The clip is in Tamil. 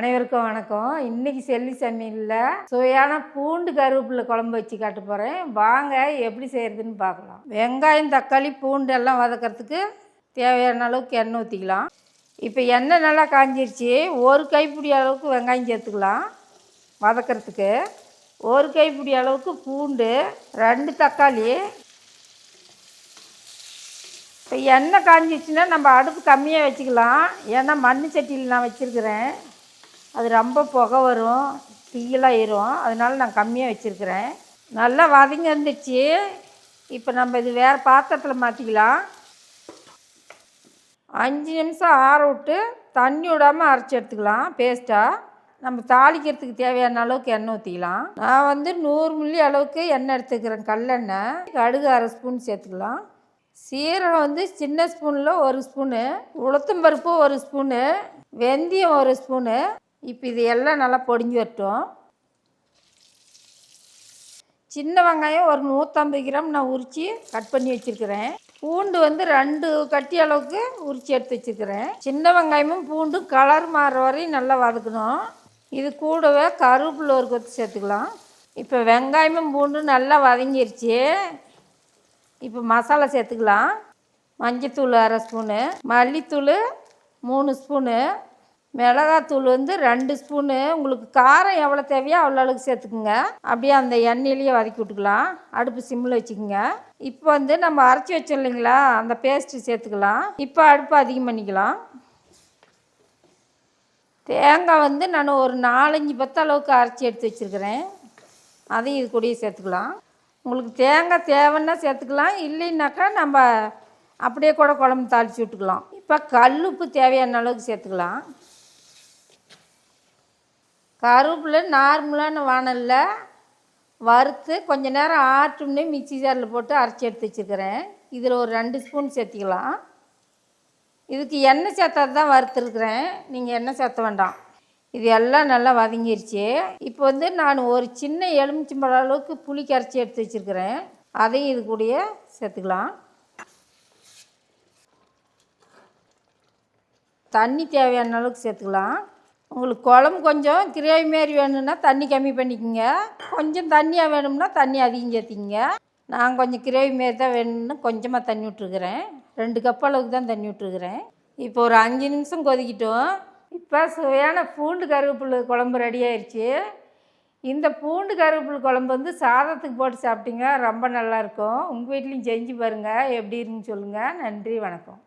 அனைவருக்கும் வணக்கம். இன்னைக்கு செல்லி சமையலில் சுவையான பூண்டு கருவேப்பிலை குழம்பு வச்சு காட்ட போகிறேன். வாங்க எப்படி செய்கிறதுன்னு பார்க்கலாம். வெங்காயம், தக்காளி, பூண்டு எல்லாம் வதக்கிறதுக்கு தேவையான அளவுக்கு எண்ணெய் ஊற்றிக்கலாம். இப்போ எண்ணெய் நல்லா காஞ்சிருச்சு. ஒரு கைப்பிடி அளவுக்கு வெங்காயம் சேர்த்துக்கலாம் வதக்கிறதுக்கு. ஒரு கைப்பிடி அளவுக்கு பூண்டு, 2 தக்காளி. இப்போ எண்ணெய் காஞ்சிச்சுன்னா நம்ம அடுப்பு கம்மியாக வச்சுக்கலாம். ஏன்னா மண் சட்டியில் நான் வச்சுருக்கிறேன். அது ரொம்ப புகை வரும், தீயலாயிரும். அதனால நான் கம்மியாக வச்சுருக்கிறேன். நல்லா வதங்கி வந்துடுச்சு. இப்போ நம்ம இது வேறு பாத்திரத்தில் மாற்றிக்கலாம். 5 நிமிஷம் ஆற விட்டு தண்ணி விடாமல் அரைச்சி எடுத்துக்கலாம் பேஸ்ட்டாக. நம்ம தாளிக்கிறதுக்கு தேவையான அளவுக்கு எண்ணெய் ஊற்றிக்கலாம். நான் 100 மில்லி அளவுக்கு எண்ணெய் எடுத்துக்கிறேன், கல்லெண்ணெய். கடுகு 1/2 ஸ்பூன் சேர்த்துக்கலாம். சீரகம் சின்ன ஸ்பூனில் 1 ஸ்பூனு, உளுத்தம்பருப்பு 1 ஸ்பூனு, வெந்தயம் 1 ஸ்பூனு. இப்போ இது எல்லாம் நல்லா பொடிஞ்சு வரட்டும். சின்ன வெங்காயம் ஒரு 150 கிராம் நான் உரித்து கட் பண்ணி வச்சுருக்கிறேன். பூண்டு 2 கட்டி அளவுக்கு உரித்து எடுத்து வச்சுருக்கிறேன். சின்ன வெங்காயமும் பூண்டும் கலர் மாறுற வரையும் நல்லா வதக்கணும். இது கூடவே கருவேப்பிலை ஒரு கொத்து சேர்த்துக்கலாம். இப்போ வெங்காயமும் பூண்டும் நல்லா வதங்கிருச்சு. இப்போ மசாலா சேர்த்துக்கலாம். மஞ்சத்தூள் 1/2 ஸ்பூனு, மல்லித்தூள் 3 ஸ்பூனு, மிளகாத்தூள் 2 ஸ்பூனு. உங்களுக்கு காரம் எவ்வளோ தேவையோ அவ்வளோ அளவுக்கு சேர்த்துக்குங்க. அப்படியே அந்த எண்ணெயிலேயே வதக்கி விட்டுக்கலாம். அடுப்பு சிம்மில் வச்சுக்கோங்க. இப்போ நம்ம அரைச்சி வச்சோம் இல்லைங்களா, அந்த பேஸ்ட்டு சேர்த்துக்கலாம். இப்போ அடுப்பு அதிகம் பண்ணிக்கலாம். தேங்காய் நான் ஒரு 4-5 பத்து அளவுக்கு அரைச்சி எடுத்து வச்சுருக்கிறேன். அதையும் இது கூடயே சேர்த்துக்கலாம். உங்களுக்கு தேங்காய் தேவைன்னா சேர்த்துக்கலாம், இல்லைன்னாக்கா நம்ம அப்படியே கூட குழம்பு தாளித்து விட்டுக்கலாம். இப்போ கல்லுப்பு தேவையான அளவுக்கு சேர்த்துக்கலாம். கருவேப்பிலை நார்மலான வானலில் வறுத்து கொஞ்சம் நேரம் ஆட்டும்னே மிக்சி ஜாரில் போட்டு அரைச்சி எடுத்து வச்சுருக்கிறேன். இதில் ஒரு 2 ஸ்பூன் சேர்த்திக்கலாம். இதுக்கு எண்ணெய் சேர்த்தாது தான் வறுத்துருக்குறேன், நீங்கள் எண்ணெய் சேர்த்த வேண்டாம். இது எல்லாம் நல்லா வதங்கிருச்சு. இப்போ நான் ஒரு சின்ன எலுமிச்சம்பழம் அளவுக்கு புளி கரைச்சி எடுத்து வச்சுருக்கிறேன். அதையும் இது கூடயே சேர்த்துக்கலாம். தண்ணி தேவையான அளவுக்கு சேர்த்துக்கலாம். உங்களுக்கு குழம்பு கொஞ்சம் கிரேவி மாரி வேணும்னா தண்ணி கம்மி பண்ணிக்கோங்க. கொஞ்சம் தண்ணியாக வேணும்னா தண்ணி அதிகம் சேர்த்திக்கங்க. நான் கொஞ்சம் கிரேவி மாரி தான் வேணும்னு கொஞ்சமாக தண்ணி விட்டுருக்குறேன். 2 கப் அளவுக்கு தான் தண்ணி விட்டுருக்குறேன். இப்போ ஒரு 5 நிமிஷம் கொதிக்கிட்டோம். இப்போ சுவையான பூண்டு கருவேப்பிலை குழம்பு ரெடி ஆயிடுச்சு. இந்த பூண்டு கருவேப்பிலை குழம்பு சாதத்துக்கு போட்டு சாப்பிட்டீங்க ரொம்ப நல்லாயிருக்கும். உங்கள் வீட்லேயும் செஞ்சு பாருங்கள், எப்படி இருக்குன்னு சொல்லுங்கள். நன்றி, வணக்கம்.